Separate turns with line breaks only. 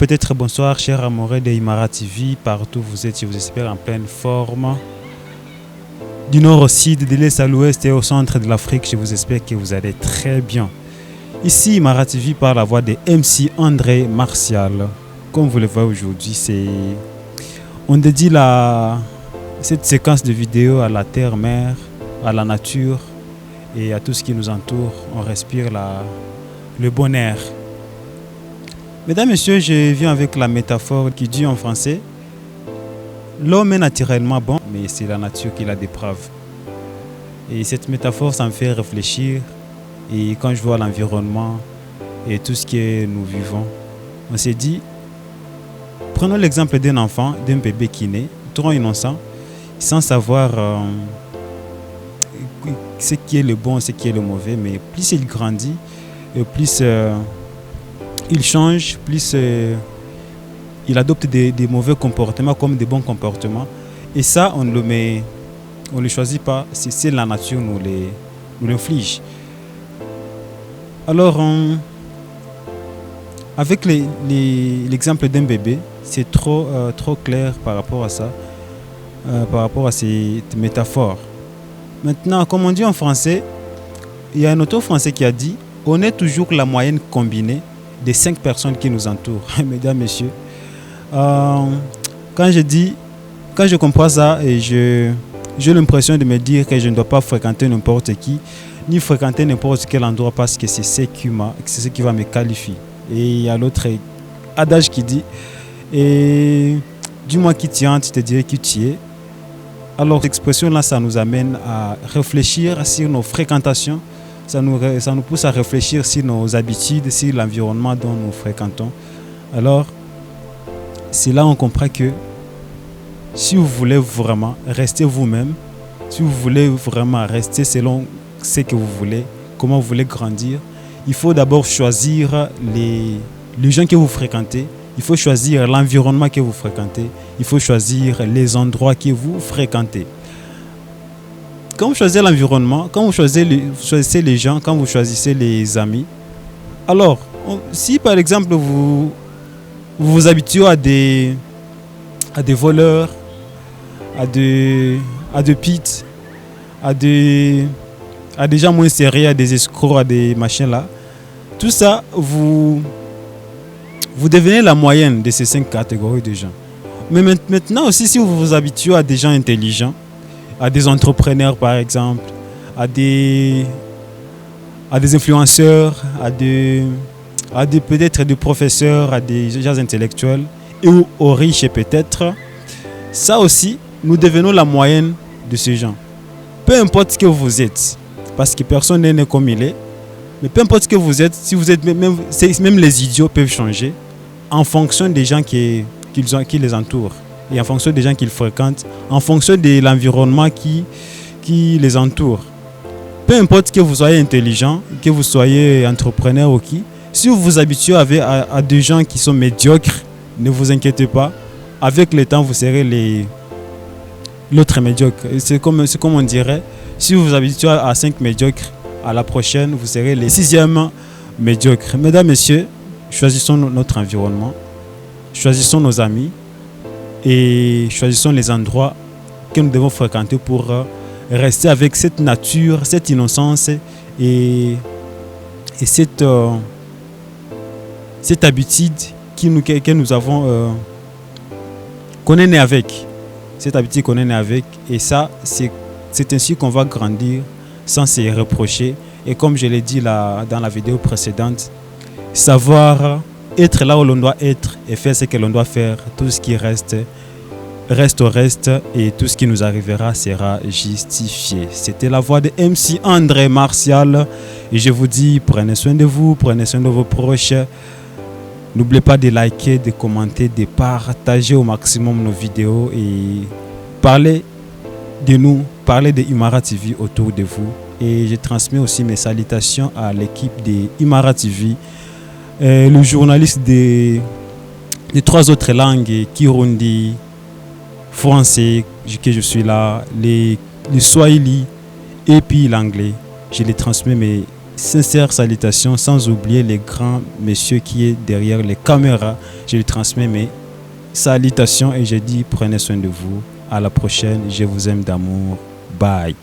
Peut-être bonsoir, chers amoureux de Imara TV, partout où vous êtes, je vous espère en pleine forme. Du nord au sud, de l'est à l'ouest et au centre de l'Afrique, je vous espère que vous allez très bien. Ici, Imara TV par la voix de MC André Martial. Comme vous le voyez aujourd'hui, on dédie cette séquence de vidéos à la terre-mère, à la nature et à tout ce qui nous entoure. On respire le bon air. Mesdames, Messieurs, je viens avec la métaphore qui dit en français: l'homme est naturellement bon, mais c'est la nature qui la déprave. Et cette métaphore, ça me fait réfléchir. Et quand je vois l'environnement et tout ce que nous vivons, on s'est dit, prenons l'exemple d'un enfant, d'un bébé qui naît, trop innocent, sans savoir ce qui est le bon, ce qui est le mauvais. Mais plus il grandit, et plus il change, plus il adopte des mauvais comportements comme des bons comportements. Et ça, on ne le choisit pas, c'est la nature nous l'inflige. Alors, avec l'exemple d'un bébé, c'est trop clair par rapport à ça, par rapport à cette métaphore. Maintenant, comme on dit en français, il y a un auteur français qui a dit: on est toujours la moyenne combinée des 5 personnes qui nous entourent. Mesdames, Messieurs, quand je comprends ça, et j'ai l'impression de me dire que je ne dois pas fréquenter n'importe qui, ni fréquenter n'importe quel endroit, parce que c'est ce qui va me qualifier. Et il y a l'autre adage qui dit: et dis-moi qui tu es, tu te dirais qui tu es. Alors, cette expression-là, ça nous amène à réfléchir sur nos fréquentations. Ça nous pousse à réfléchir sur nos habitudes, sur l'environnement dont nous fréquentons. Alors, c'est là qu'on comprend que si vous voulez vraiment rester vous-même, si vous voulez vraiment rester selon ce que vous voulez, comment vous voulez grandir, il faut d'abord choisir les gens que vous fréquentez, il faut choisir l'environnement que vous fréquentez, il faut choisir les endroits que vous fréquentez. Quand vous choisissez l'environnement, quand vous choisissez les gens, quand vous choisissez les amis, alors, si par exemple vous vous habituez à des voleurs, à des pits, à des gens moins sérieux, à des escrocs, à des machins là, tout ça, vous devenez la moyenne de ces 5 catégories de gens. Mais maintenant aussi, si vous vous habituez à des gens intelligents, à des entrepreneurs par exemple, à des influenceurs, à peut-être des professeurs, à des gens intellectuels et aux riches peut-être, ça aussi, nous devenons la moyenne de ces gens. Peu importe ce que vous êtes, parce que personne n'est né comme il est, mais peu importe ce que vous êtes, si vous êtes même les idiots peuvent changer en fonction des gens qui les entourent et en fonction des gens qu'ils fréquentent, en fonction de l'environnement qui les entoure. Peu importe que vous soyez intelligent, que vous soyez entrepreneur ou qui, si vous vous habituez à des gens qui sont médiocres, ne vous inquiétez pas, avec le temps vous serez l'autre médiocre. C'est comme on dirait, si vous vous habituez à 5 médiocres, à la prochaine vous serez les 6e médiocres. Mesdames, Messieurs, choisissons notre environnement, choisissons nos amis et choisissons les endroits que nous devons fréquenter pour rester avec cette nature, cette innocence et cette habitude que nous avons, qu'on est né avec. Cette habitude qu'on est né avec. Et ça, c'est ainsi qu'on va grandir sans se reprocher. Et comme je l'ai dit dans la vidéo précédente, savoir être là où l'on doit être et faire ce que l'on doit faire, tout ce qui reste au reste et tout ce qui nous arrivera sera justifié. C'était la voix de MC André Martial et je vous dis, prenez soin de vous, prenez soin de vos proches. N'oubliez pas de liker, de commenter, de partager au maximum nos vidéos et parlez de nous, parlez de Imara TV autour de vous. Et je transmets aussi mes salutations à l'équipe de Imara TV, le journaliste des 3 autres langues, Kirundi, français, que je suis là, les Swahili et puis l'anglais. Je les transmets mes sincères salutations, sans oublier les grands messieurs qui est derrière les caméras. Je lui transmets mes salutations et je dis prenez soin de vous. À la prochaine, je vous aime d'amour. Bye.